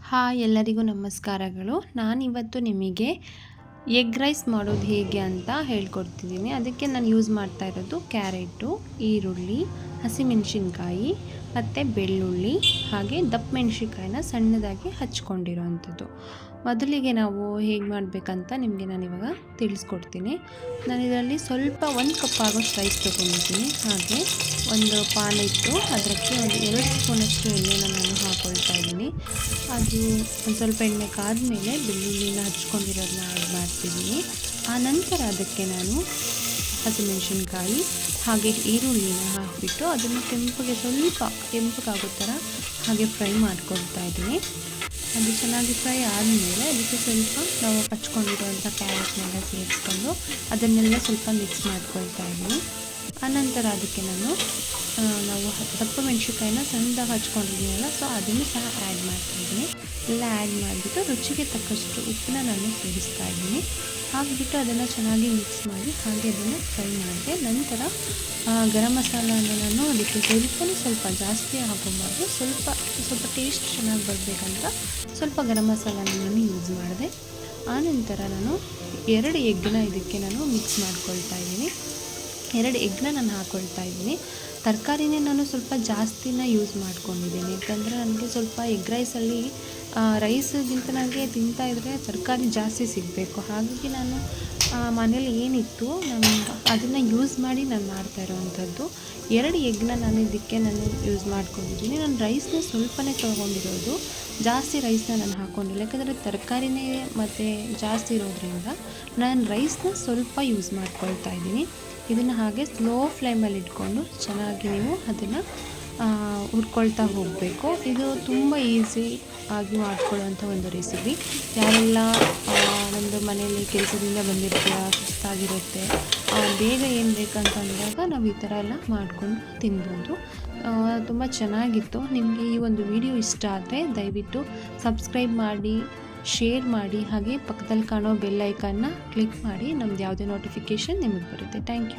Hi ಎಲ್ಲರಿಗೂ ನಮಸ್ಕಾರಗಳು. ನಾನಿವತ್ತು ನಿಮಗೆ ಎಗ್ ರೈಸ್ ಮಾಡೋದು ಹೇಗೆ ಅಂತ ಹೇಳ್ಕೊಡ್ತಿದ್ದೀನಿ. ಅದಕ್ಕೆ ನಾನು ಯೂಸ್ ಮಾಡ್ತಾ ಇರೋದು ಕ್ಯಾರೆಟು, ಈರುಳ್ಳಿ, ಹಸಿಮೆಣಸಿನ್ಕಾಯಿ ಮತ್ತು ಬೆಳ್ಳುಳ್ಳಿ ಹಾಗೆ ದಪ್ಪ ಮೆಣಸಿನ್ಕಾಯಿನ ಸಣ್ಣದಾಗಿ ಹಚ್ಕೊಂಡಿರೋವಂಥದ್ದು. ಮೊದಲಿಗೆ ನಾವು ಹೇಗೆ ಮಾಡಬೇಕಂತ ನಿಮಗೆ ನಾನಿವಾಗ ತಿಳಿಸ್ಕೊಡ್ತೀನಿ. ನಾನಿದರಲ್ಲಿ ಸ್ವಲ್ಪ 1 ಕಪ್ ಆಗೋಷ್ಟು ರೈಸ್ ತೊಗೊಂಡಿದ್ದೀನಿ. ಹಾಗೆ ಒಂದು ಪಾನ್ ಇಟ್ಟು ಅದಕ್ಕೆ ಒಂದು 2 ಸ್ಪೂನಷ್ಟು ಎಣ್ಣೆನ ನಾನು ಹಾಕ್ಕೊಳ್ತಾ ಇದ್ದೀನಿ. ಅದು ಒಂದು ಸ್ವಲ್ಪ ಎಣ್ಣೆ ಕಾದ್ಮೇಲೆ ಬೆಳ್ಳುಳ್ಳಿನ ಹಚ್ಕೊಂಡಿರೋದನ್ನ ಆ್ಯಡ್ ಮಾಡ್ತಿದ್ದೀನಿ. ಆನಂತರ ಅದಕ್ಕೆ ನಾನು ಹಸಿಮೆಣಸಿನ್ಕಾಯಿ ಹಾಗೆ ಈರುಳ್ಳಿನ ಹಾಕಿಬಿಟ್ಟು ಅದನ್ನು ಸ್ವಲ್ಪ ಕೆಂಪಗಾಗೋ ಥರ ಹಾಗೆ ಫ್ರೈ ಮಾಡ್ಕೊಳ್ತಾ ಇದ್ದೀನಿ. ಅದು ಚೆನ್ನಾಗಿ ಫ್ರೈ ಆದಮೇಲೆ ಅದಕ್ಕೆ ಸ್ವಲ್ಪ ನಾವು ಹಚ್ಕೊಂಡಿರುವಂಥ ಕ್ಯಾರೆಟ್ನೆಲ್ಲ ಸೇರಿಸ್ಕೊಂಡು ಅದನ್ನೆಲ್ಲ ಸ್ವಲ್ಪ ಮಿಕ್ಸ್ ಮಾಡ್ಕೊಳ್ತಾ ಇದ್ದೀನಿ. ಆನಂತರ ಅದಕ್ಕೆ ನಾವು ದಪ್ಪ ಮೆಣಸಿನ್ಕಾಯಿನ ಸಣ್ಣದಾಗಿ ಹಚ್ಕೊಂಡಿದ್ದೀನಲ್ಲ, ಸೊ ಅದನ್ನು ಸಹ ಆ್ಯಡ್ ಮಾಡ್ತಾಯಿದ್ದೀನಿ. ಎಲ್ಲ ಆ್ಯಡ್ ಮಾಡಿಬಿಟ್ಟು ರುಚಿಗೆ ತಕ್ಕಷ್ಟು ಉಪ್ಪನ್ನ ನಾನು ಸೇರಿಸ್ತಾ ಇದ್ದೀನಿ. ಹಾಕಿಬಿಟ್ಟು ಅದನ್ನು ಚೆನ್ನಾಗಿ ಮಿಕ್ಸ್ ಮಾಡಿ ಹಾಗೆ ಅದನ್ನು ಫ್ರೈ ಮಾಡಿದೆ. ನಂತರ ಗರಂ ಮಸಾಲಾನ ನಾನು ಅದಕ್ಕೆ ಸ್ವಲ್ಪ ಜಾಸ್ತಿ ಹಾಕೋಬಾರ್ದು, ಸ್ವಲ್ಪ ಟೇಸ್ಟ್ ಚೆನ್ನಾಗಿ ಬರಬೇಕಂತ ಸ್ವಲ್ಪ ಗರಂ ಮಸಾಲಾನ ನಾನು ಯೂಸ್ ಮಾಡಿದೆ. ಆನಂತರ ನಾನು 2 ಎಗ್ಗನ್ನ ಇದಕ್ಕೆ ನಾನು ಮಿಕ್ಸ್ ಮಾಡ್ಕೊಳ್ತಾ ಇದ್ದೀನಿ. 2 ಎಗ್ಗನ್ನ ನಾನು ಹಾಕ್ಕೊಳ್ತಾ ಇದ್ದೀನಿ. ತರಕಾರಿನೇ ನಾನು ಸ್ವಲ್ಪ ಜಾಸ್ತಿನ ಯೂಸ್ ಮಾಡ್ಕೊಂಡಿದ್ದೀನಿ, ಯಾಕಂದರೆ ನನಗೆ ಸ್ವಲ್ಪ ಎಗ್ ರೈಸಲ್ಲಿ ರೈಸ್ಗಿಂತ ನನಗೆ ತಿಂತಾಯಿದ್ರೆ ತರಕಾರಿ ಜಾಸ್ತಿ ಸಿಗಬೇಕು. ಹಾಗಾಗಿ ನಾನು ಮನೇಲಿ ಏನಿತ್ತು ನಾನು ಅದನ್ನು ಯೂಸ್ ಮಾಡಿ ನಾನು ಮಾಡ್ತಾ ಇರೋವಂಥದ್ದು. 2 ಎಗ್ಗನ್ನ ನಾನು ಯೂಸ್ ಮಾಡ್ಕೊಂಡಿದ್ದೀನಿ. ನಾನು ರೈಸ್ನ ಸ್ವಲ್ಪನೇ ತೊಗೊಂಡಿರೋದು, ಜಾಸ್ತಿ ರೈಸ್ನ ನಾನು ಹಾಕ್ಕೊಂಡಿಲ್ಲ, ಯಾಕಂದರೆ ತರಕಾರಿನೇ ಮತ್ತು ಜಾಸ್ತಿ ಇರೋದ್ರಿಂದ ನಾನು ರೈಸ್ನ ಸ್ವಲ್ಪ ಯೂಸ್ ಮಾಡ್ಕೊಳ್ತಾ ಇದ್ದೀನಿ. ಇದನ್ನು ಹಾಗೆ ಸ್ಲೋ ಫ್ಲೇಮಲ್ಲಿ ಇಟ್ಕೊಂಡು ಚೆನ್ನಾಗಿ ನೀವು ಅದನ್ನು ಹುರ್ಕೊಳ್ತಾ ಹೋಗಬೇಕು. ಇದು ತುಂಬ ಈಸಿ ಆಗಿ ಮಾಡ್ಕೊಳ್ಳೋವಂಥ ಒಂದು ರೆಸಿಪಿ. ಯಾರೆಲ್ಲ ಒಂದು ಮನೆಯಲ್ಲಿ ಕೆಲಸದಿಂದ ಬಂದಿರ್ತೀರ, ಸುಸ್ತಾಗಿರುತ್ತೆ, ಬೇಗ ಏನು ಬೇಕಂತ ಅಂದಾಗ ನಾವು ಈ ಥರ ಎಲ್ಲ ಮಾಡಿಕೊಂಡು ತಿನ್ಬೋದು. ತುಂಬ ಚೆನ್ನಾಗಿತ್ತು. ನಿಮಗೆ ಈ ಒಂದು ವಿಡಿಯೋ ಇಷ್ಟ ಆದರೆ ದಯವಿಟ್ಟು ಸಬ್ಸ್ಕ್ರೈಬ್ ಮಾಡಿ, ಶೇರ್ ಮಾಡಿ, ಹಾಗೆ ಪಕ್ಕದಲ್ಲಿ ಕಾಣೋ ಬೆಲ್ ಐಕಾನ್ನ ಕ್ಲಿಕ್ ಮಾಡಿ. ನಮ್ಮದು ಯಾವುದೇ ನೋಟಿಫಿಕೇಷನ್ ನಿಮಗೆ ಬರುತ್ತೆ. Thank you.